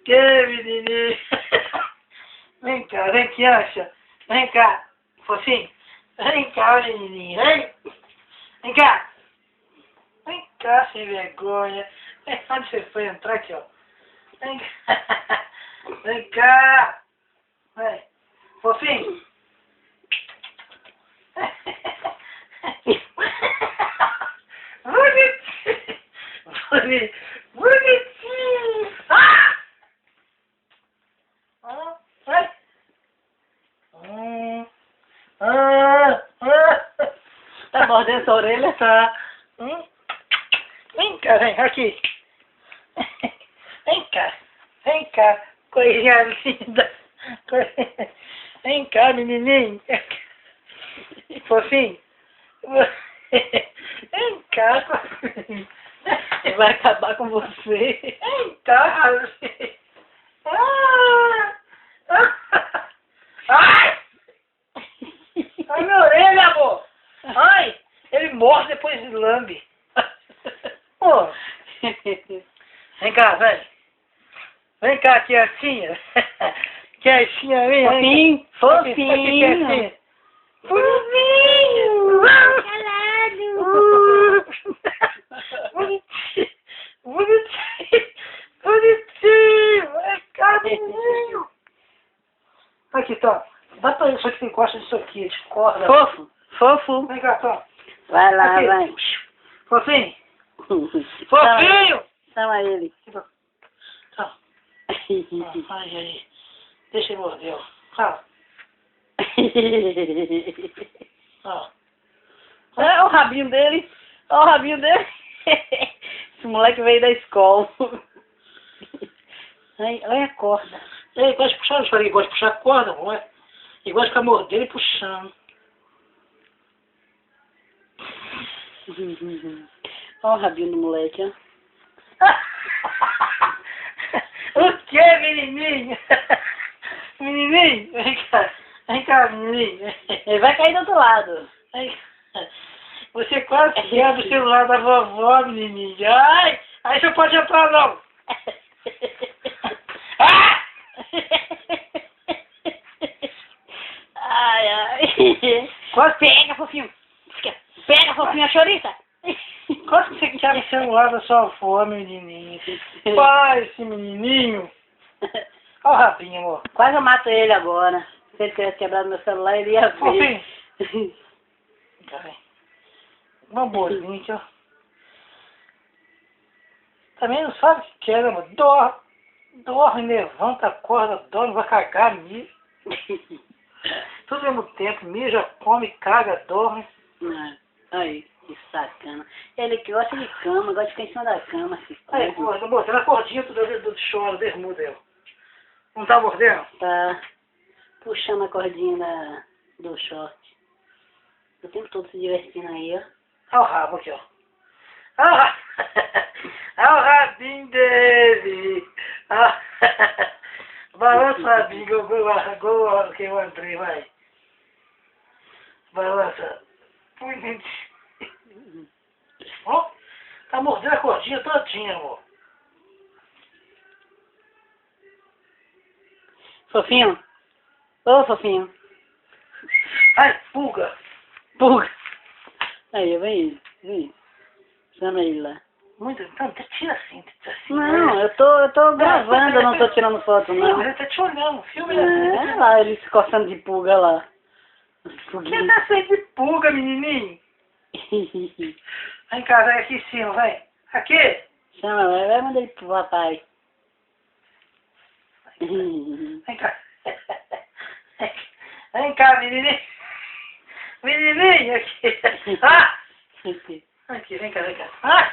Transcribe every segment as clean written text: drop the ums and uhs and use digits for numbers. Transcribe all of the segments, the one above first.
Que menininho. Vem cá, vem aqui, Ancha. Vem cá, fofinho. Vem cá, menininho. Vem. Vem cá. Vem cá, sem vergonha. Onde você foi entrar aqui, ó? Vem cá. Vem cá. Vem. Fofinho. Bonitinho. Bonitinho. Ah! Vai. Tá mordendo sua orelha? Tá. Vem cá, vem aqui. Vem cá. Vem cá. Coisinha linda. Vem cá, menininho. Fofinho. Vem cá, fofinho. Vai acabar com você. Vem cá. Ai! Ai, minha orelha, amor! Ai! Ele morde depois lambe. Pô! Vem cá, velho. Vem cá, tiacinha. Tiacinha, vem. Fofinho, Fofinho. Fofinho. Calado. Bonitinho. Bonitinho. Bonitinho. Vem cá, menino. Aqui, Tom. Dá pra isso aqui que gosta disso aqui, de corda. Fofo, fofo. Vem cá, Tom. Vai lá, Aqui. vai. Fofinho. Fofinho. Chama ele. Tom. Ai, ai. Deixa ele morder, ó. Fala. Ó. Olha o rabinho dele. Olha o rabinho dele. Esse moleque veio da escola. Olha a corda. Ele gosta de puxar, eu falei, ele gosta de puxar a corda, não é? Ele gosta de ficar mordendo e puxando. Olha o rabinho do moleque, ó. O que, menininho? Menininho, vem cá, menininho. Ele vai cair do outro lado. Vem cá. Você quase quebra o celular da vovó, menininho. Ai, aí você pode entrar, não. Ah! Ai, ai. Quase, Pega, fofinho. Pega, fofinho, a chouriça. quase que você quebra o celular da sua avó, menininho. Pai, esse menininho. Olha o rabinho, amor. Quase eu mato ele agora. Se ele tivesse quebrado meu celular, ele ia ver. Fofinho. Tá bem. Uma bolinha aqui, ó. Também não sabe o que quer, amor. Dorme, levanta a corda, dorme, vai cagar, mija. Tudo ao mesmo tempo, mija, come, caga, dorme. Aí, que sacana. Ele que gosta de cama, gosta de ficar em cima da cama. Aí, gorda, botando a cordinha do choro, bermuda aí, ó. Não tá mordendo? Tá puxando a cordinha do short. O tempo todo se divertindo aí, ó. Olha o rabo aqui, ó. Olha o rabinho dele. Balança o rabinho, igual que eu entrei, vai. Balança. Ó, tá mordendo a cordinha todinha, amor. Fofinho? Ô, fofinho. Ai, pulga. Pulga. Aí, vem ele. Chama ele lá. Muito, então, tira assim, Não, eu tô gravando, eu não tô tirando foto, não. Mas ele tá te olhando, filme É, lá, ele se coçando de pulga lá. Quem tá cheio de pulga, menininho? Vem cá, vem aqui em cima, vem. Aqui. Chama, vai mandar ele pro papai. Vem cá. Vem cá, menininho. Menininho, aqui. Ah! Aqui, vem cá, vem cá. Ah!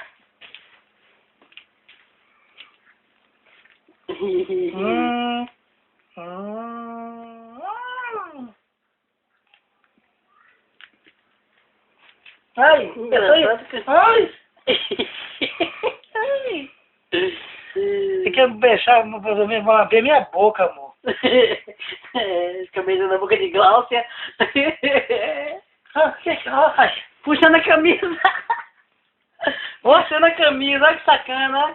Ai, ai. Ai. Você quer beijar, vai lamber minha boca, amor. Fica beijando a boca de Gláucia. Ai. Puxando a camisa. Puxando a camisa, olha que sacana.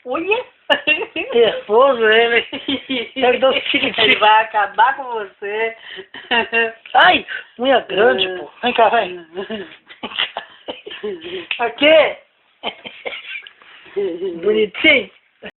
Olha! Nervoso ele. Ele vai acabar com você. Ai, unha grande, pô. Vem cá, vem. Aqui! Bonitinho!